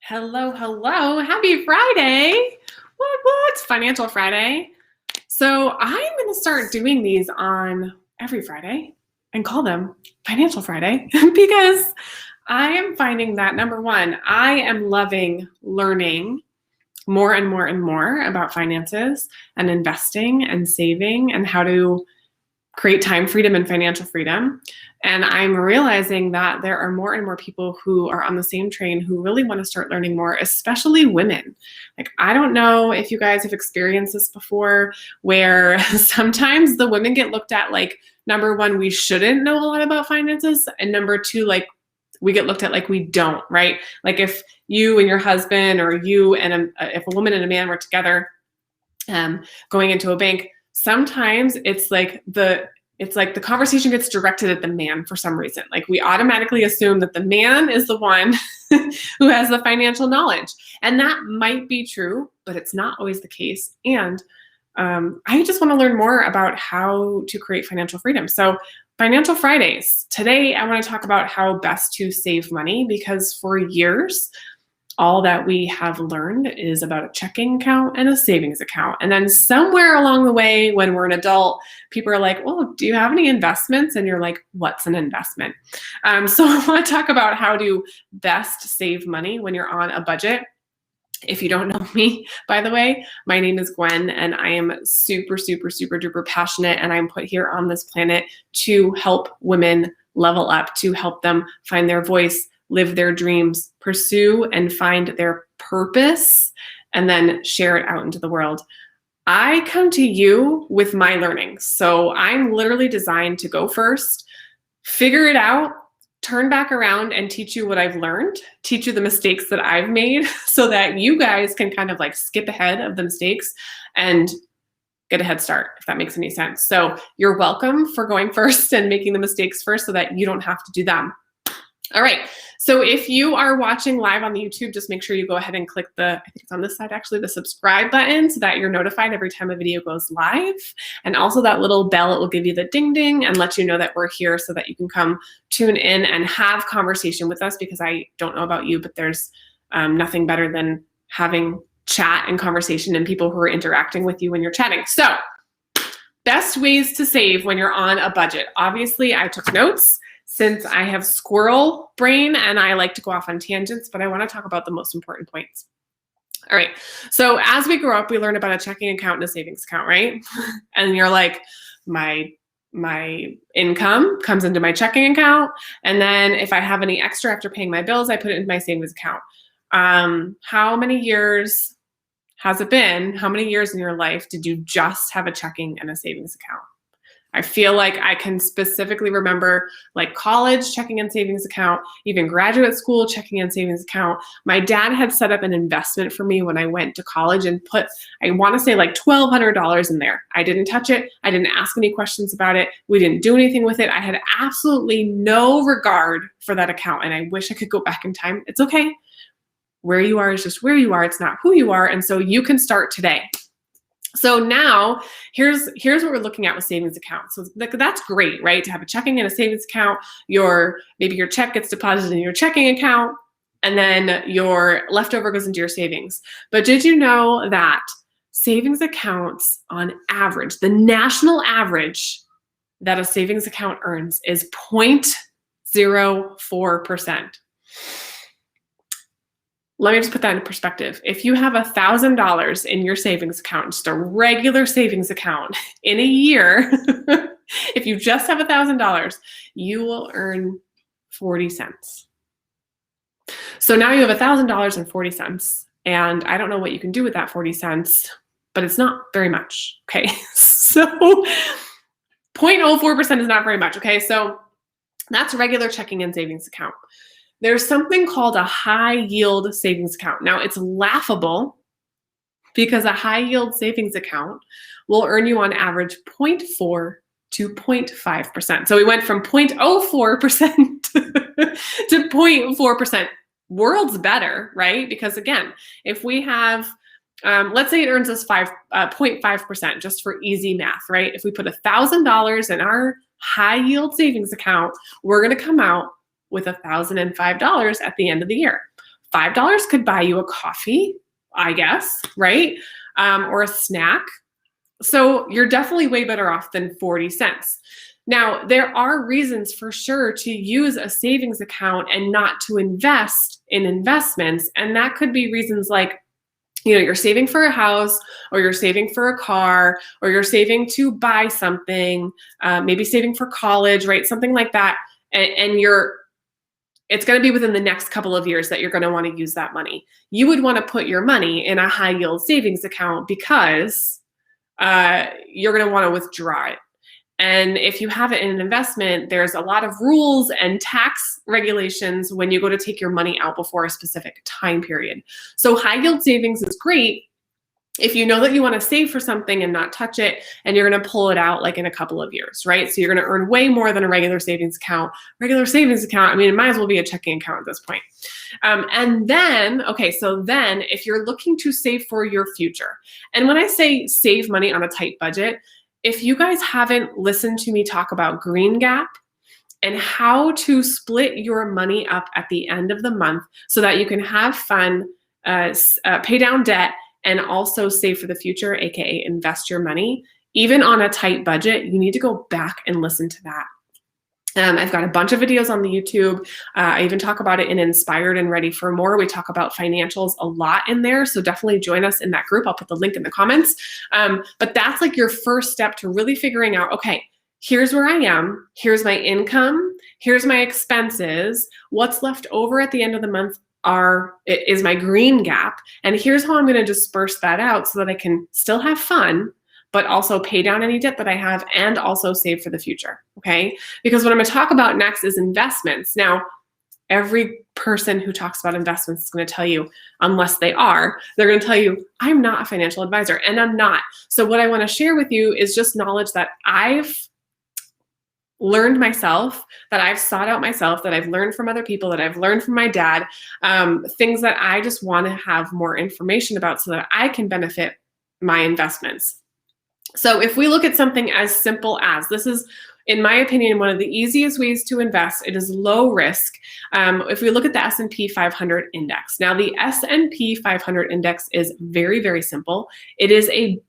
Hello, hello. Happy Friday. What? Financial Friday. So I'm going to start doing these on every Friday and call them Financial Friday because I am finding that number one, I am loving learning more and more and more about finances and investing and saving and how to create time freedom and financial freedom. And I'm realizing that there are more and more people who are on the same train who really want to start learning more, especially women. Like, I don't know if you guys have experienced this before, where sometimes the women get looked at like, number one, we shouldn't know a lot about finances. And number two, like, we get looked at like we don't, right? Like if you and your husband or you and if a woman and a man were together going into a bank, sometimes it's like the conversation gets directed at the man for some reason. Like we automatically assume that the man is the one who has the financial knowledge. And that might be true, but it's not always the case. And I just want to learn more about how to create financial freedom. So Financial Fridays. Today, I want to talk about how best to save money because for years, all that we have learned is about a checking account and a savings account. And then somewhere along the way, when we're an adult, people are like, well, do you have any investments? And you're like, what's an investment? So I want to talk about how to best save money when you're on a budget. If you don't know me, by the way, my name is Gwen, and I am super, super, super duper passionate. And I'm put here on this planet to help women level up, to help them find their voice, live their dreams, pursue and find their purpose, and then share it out into the world. I come to you with my learnings. So I'm literally designed to go first, figure it out, turn back around and teach you what I've learned, teach you the mistakes that I've made so that you guys can kind of like skip ahead of the mistakes and get a head start, if that makes any sense. So you're welcome for going first and making the mistakes first so that you don't have to do them. All right, so if you are watching live on the YouTube, just make sure you go ahead and click I think it's on this side actually, the subscribe button so that you're notified every time a video goes live. And also that little bell, it will give you the ding ding and let you know that we're here so that you can come tune in and have conversation with us, because I don't know about you, but there's nothing better than having chat and conversation and people who are interacting with you when you're chatting. So best ways to save when you're on a budget. Obviously, I took notes, since I have squirrel brain and I like to go off on tangents, but I want to talk about the most important points. All right. So as we grow up, we learn about a checking account and a savings account, right? And you're like, my income comes into my checking account. And then if I have any extra after paying my bills, I put it into my savings account. How many years has it been? How many years in your life did you just have a checking and a savings account? I feel like I can specifically remember like college checking and savings account, even graduate school checking and savings account. My dad had set up an investment for me when I went to college and put, I want to say like $1,200 in there. I didn't touch it. I didn't ask any questions about it. We didn't do anything with it. I had absolutely no regard for that account. And I wish I could go back in time. It's okay. Where you are is just where you are. It's not who you are. And so you can start today. So now here's what we're looking at with savings accounts. So that's great, right? To have a checking and a savings account, maybe your check gets deposited in your checking account and then your leftover goes into your savings. But did you know that savings accounts on average, the national average that a savings account earns is 0.04%. Let me just put that in perspective. If you have $1,000 in your savings account, just a regular savings account in a year, if you just have $1,000, you will earn 40 cents. So now you have $1,000 and 40 cents. And I don't know what you can do with that 40 cents, but it's not very much. Okay. So 0.04% is not very much. Okay. So that's regular checking and savings account. There's something called a high yield savings account. Now it's laughable because a high yield savings account will earn you on average 0.4 to 0.5%. So we went from 0.04% to 0.4%. World's better, right? Because again, if we have, let's say it earns us 0.5%, just for easy math, right? If we put $1,000 in our high yield savings account, we're going to come out with $1,005 at the end of the year. $5 could buy you a coffee, I guess, right? Or a snack. So you're definitely way better off than 40 cents. Now, there are reasons for sure to use a savings account and not to invest in investments. And that could be reasons like, you're saving for a house, or you're saving for a car, or you're saving to buy something, maybe saving for college, right? Something like that. And it's going to be within the next couple of years that you're going to want to use that money. You would want to put your money in a high yield savings account because you're going to want to withdraw it. And if you have it in an investment, there's a lot of rules and tax regulations when you go to take your money out before a specific time period. So high yield savings is great if you know that you want to save for something and not touch it, and you're going to pull it out like in a couple of years, right? So you're going to earn way more than a regular savings account. Regular savings account, I mean, it might as well be a checking account at this point. And then, so then if you're looking to save for your future, and when I say save money on a tight budget, if you guys haven't listened to me talk about Green Gap and how to split your money up at the end of the month so that you can have fun, pay down debt, and also save for the future, aka invest your money, even on a tight budget, you need to go back and listen to that. I've got a bunch of videos on the YouTube. I even talk about it in Inspired and Ready for More. We talk about financials a lot in there. So definitely join us in that group. I'll put the link in the comments. But that's like your first step to really figuring out, okay, here's where I am. Here's my income. Here's my expenses. What's left over at the end of the month is my green gap. And here's how I'm going to disperse that out so that I can still have fun, but also pay down any debt that I have and also save for the future, okay? Because what I'm gonna talk about next is investments. Now, every person who talks about investments is gonna tell you, unless they're gonna tell you, I'm not a financial advisor, and I'm not. So what I wanna share with you is just knowledge that I've learned myself, that I've sought out myself, that I've learned from other people, that I've learned from my dad, things that I just wanna have more information about so that I can benefit my investments. So if we look at something as simple as, this is, in my opinion, one of the easiest ways to invest. It is low risk. If we look at the S&P 500 index. Now the S&P 500 index is very, very simple. It is a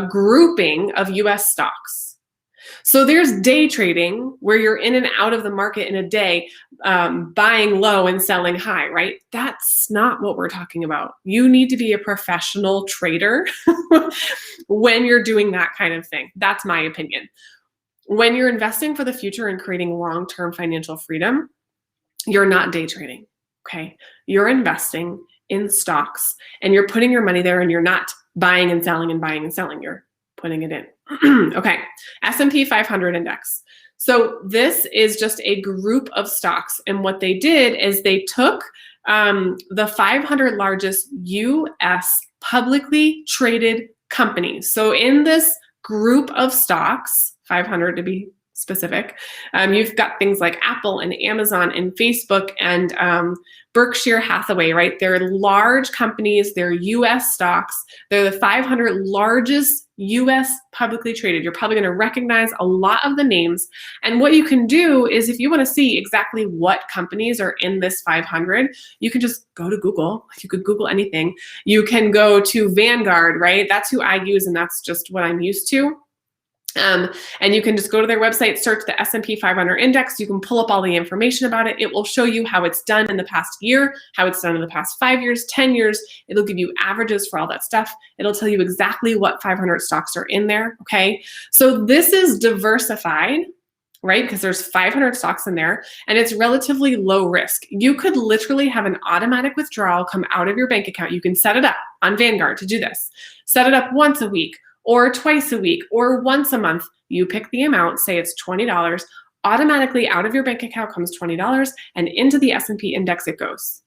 grouping of US stocks. So there's day trading where you're in and out of the market in a day, buying low and selling high, right? That's not what we're talking about. You need to be a professional trader when you're doing that kind of thing. That's my opinion. When you're investing for the future and creating long-term financial freedom, you're not day trading, okay? You're investing in stocks and you're putting your money there, and you're not buying and selling and buying and selling. You're putting it in. Okay, S&P 500 index. So this is just a group of stocks. And what they did is they took the 500 largest US publicly traded companies. So in this group of stocks, 500 to be specific, you've got things like Apple and Amazon and Facebook and Berkshire Hathaway, right? They're large companies, they're US stocks, they're the 500 largest US publicly traded. You're probably gonna recognize a lot of the names. And what you can do is, if you wanna see exactly what companies are in this 500, you can just go to Google. You could Google anything. You can go to Vanguard, right? That's who I use, and that's just what I'm used to. And you can just go to their website, search the S&P 500 index. You can pull up all the information about it. It will show you how it's done in the past year, how it's done in the past 5 years, 10 years. It'll give you averages for all that stuff. It'll tell you exactly what 500 stocks are in there, okay? So this is diversified, right? Because there's 500 stocks in there, and it's relatively low risk. You could literally have an automatic withdrawal come out of your bank account. You can set it up on Vanguard to do this. Set it up once a week, or twice a week, or once a month. You pick the amount, say it's $20, automatically out of your bank account comes $20, and into the S&P index it goes.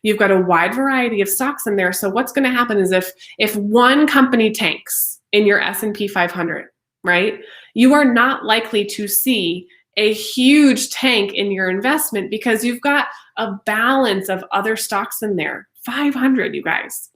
You've got a wide variety of stocks in there, so what's gonna happen is if one company tanks in your S&P 500, right, you are not likely to see a huge tank in your investment because you've got a balance of other stocks in there. 500, you guys.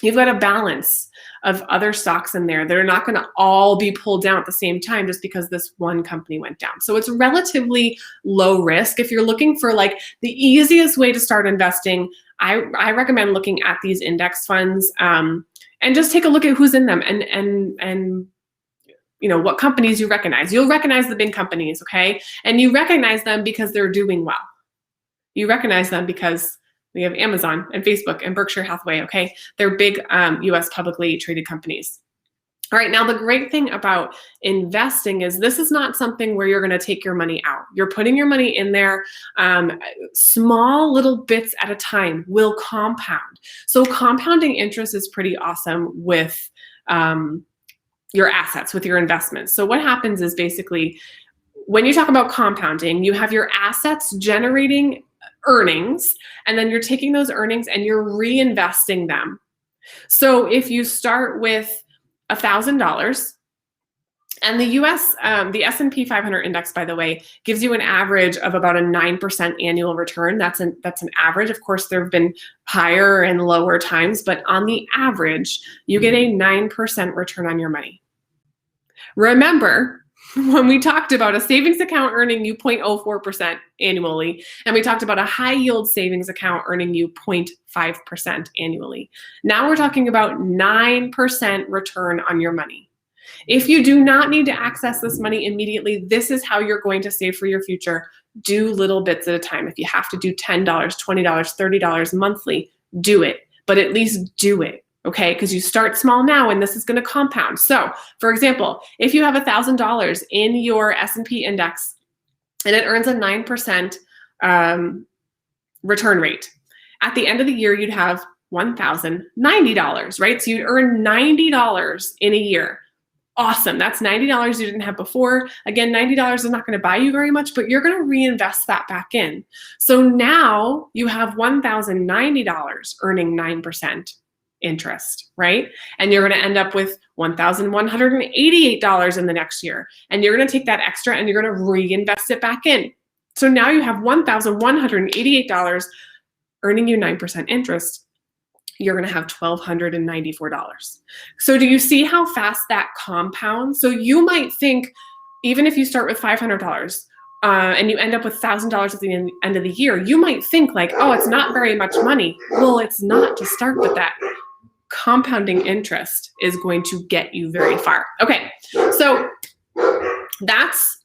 You've got a balance of other stocks in there that are not going to all be pulled down at the same time just because this one company went down. So it's relatively low risk. If you're looking for like the easiest way to start investing, I recommend looking at these index funds and just take a look at who's in them and you know what companies you recognize. You'll recognize the big companies, okay? And you recognize them because they're doing well. You recognize them because we have Amazon and Facebook and Berkshire Hathaway, okay? They're big US publicly traded companies. All right, now the great thing about investing is this is not something where you're gonna take your money out. You're putting your money in there, small little bits at a time will compound. So compounding interest is pretty awesome with your assets, with your investments. So what happens is basically, when you talk about compounding, you have your assets generating earnings, and then you're taking those earnings and you're reinvesting them. So if you start with $1,000, and the US, the S&P 500 index, by the way, gives you an average of about a 9% annual return. That's an average. Of course, there have been higher and lower times, but on the average, you get a 9% return on your money. Remember, when we talked about a savings account earning you 0.04% annually, and we talked about a high yield savings account earning you 0.5% annually. Now we're talking about 9% return on your money. If you do not need to access this money immediately, this is how you're going to save for your future. Do little bits at a time. If you have to do $10, $20, $30 monthly, do it, but at least do it. Okay, because you start small now and this is going to compound. So for example, if you have $1,000 in your S&P index and it earns a 9% return rate, at the end of the year, you'd have $1,090, right? So you'd earn $90 in a year. Awesome, that's $90 you didn't have before. Again, $90 is not going to buy you very much, but you're going to reinvest that back in. So now you have $1,090 earning 9% interest, right? And you're going to end up with $1,188 in the next year. And you're going to take that extra and you're going to reinvest it back in. So now you have $1,188 earning you 9% interest. You're going to have $1,294. So do you see how fast that compounds? So you might think, even if you start with $500, and you end up with $1,000 at the end of the year, you might think like, oh, it's not very much money. Well, it's not to start with. That compounding interest is going to get you very far. Okay, so that's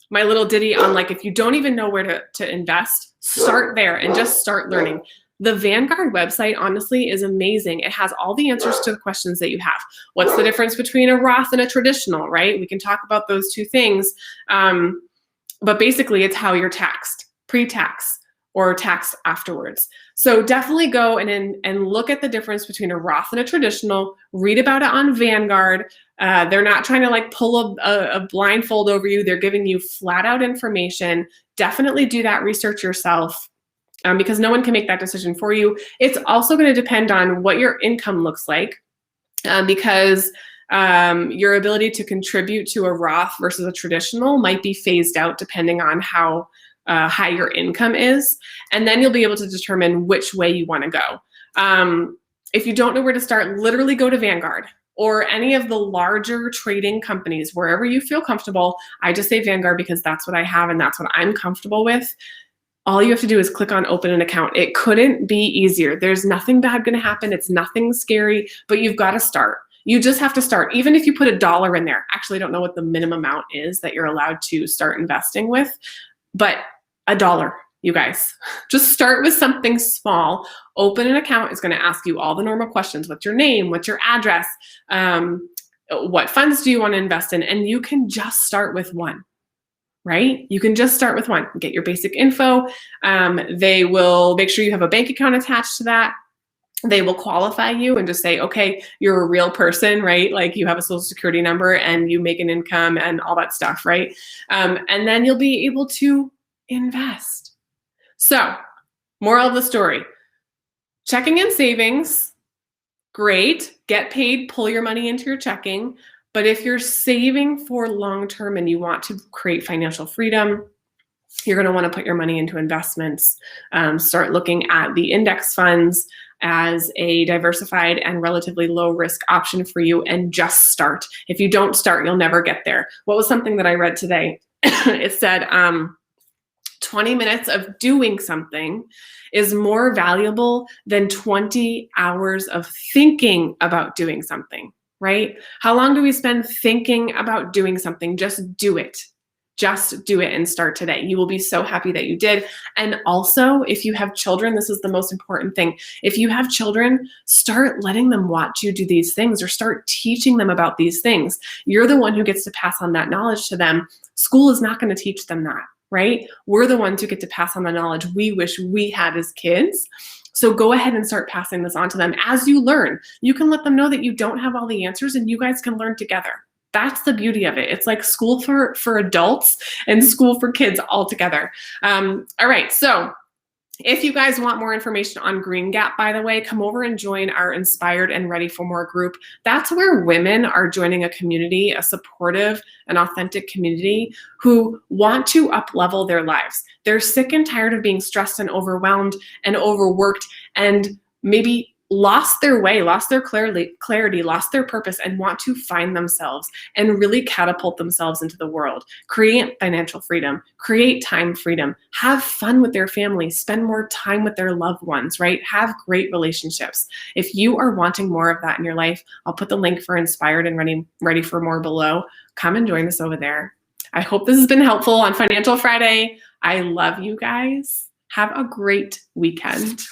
my little ditty on like, if you don't even know where to invest, start there and just start learning. The Vanguard website, honestly, is amazing. It has all the answers to the questions that you have. What's the difference between a Roth and a traditional, right? We can talk about those two things. But basically, it's how you're taxed, pre-tax or taxed afterwards. So definitely go and look at the difference between a Roth and a traditional. Read about it on Vanguard. They're not trying to like pull a blindfold over you. They're giving you flat out information. Definitely do that research yourself. Because no one can make that decision for you. It's also going to depend on what your income looks like, because your ability to contribute to a Roth versus a traditional might be phased out depending on how high your income is. And then you'll be able to determine which way you want to go. If you don't know where to start, literally go to Vanguard or any of the larger trading companies, wherever you feel comfortable. I just say Vanguard because that's what I have and that's what I'm comfortable with. All you have to do is click on open an account. It couldn't be easier. There's nothing bad going to happen. It's nothing scary, but you've got to start. You just have to start. Even if you put $1 in there, actually I don't know what the minimum amount is that you're allowed to start investing with, but $1, you guys. Just start with something small. Open an account. It's going to ask you all the normal questions. What's your name? What's your address? What funds do you want to invest in? And you can just start with one. Right? You can just start with one. Get your basic info. They will make sure you have a bank account attached to that. They will qualify you and just say, okay, you're a real person, right? Like you have a social security number and you make an income and all that stuff, right? And then you'll be able to invest. So, moral of the story, checking and savings, great. Get paid, pull your money into your checking. But if you're saving for long-term and you want to create financial freedom, you're going to want to put your money into investments. Start looking at the index funds. as a diversified and relatively low risk option for you, and just start. If you don't start, you'll never get there. What was something that I read today? It said 20 minutes of doing something is more valuable than 20 hours of thinking about doing something, right? How long do we spend thinking about doing something? Just do it. Just do it and start today. You will be so happy that you did. And also, if you have children, this is the most important thing. If you have children, start letting them watch you do these things, or start teaching them about these things. You're the one who gets to pass on that knowledge to them. School is not going to teach them that, right? We're the ones who get to pass on the knowledge we wish we had as kids. So go ahead and start passing this on to them as you learn. You can let them know that you don't have all the answers, and you guys can learn together. That's the beauty of it. It's like school for adults and school for kids all together. All right, so if you guys want more information on Green Gap, by the way, come over and join our Inspired and Ready for More group. That's where women are joining a community, a supportive and authentic community, who want to up-level their lives. They're sick and tired of being stressed and overwhelmed and overworked, and maybe lost their way, lost their clarity, lost their purpose, and want to find themselves and really catapult themselves into the world. Create financial freedom, create time freedom, have fun with their family, spend more time with their loved ones, right? Have great relationships. If you are wanting more of that in your life, I'll put the link for Inspired and Ready for More below. Come and join us over there. I hope this has been helpful on Financial Friday. I love you guys. Have a great weekend.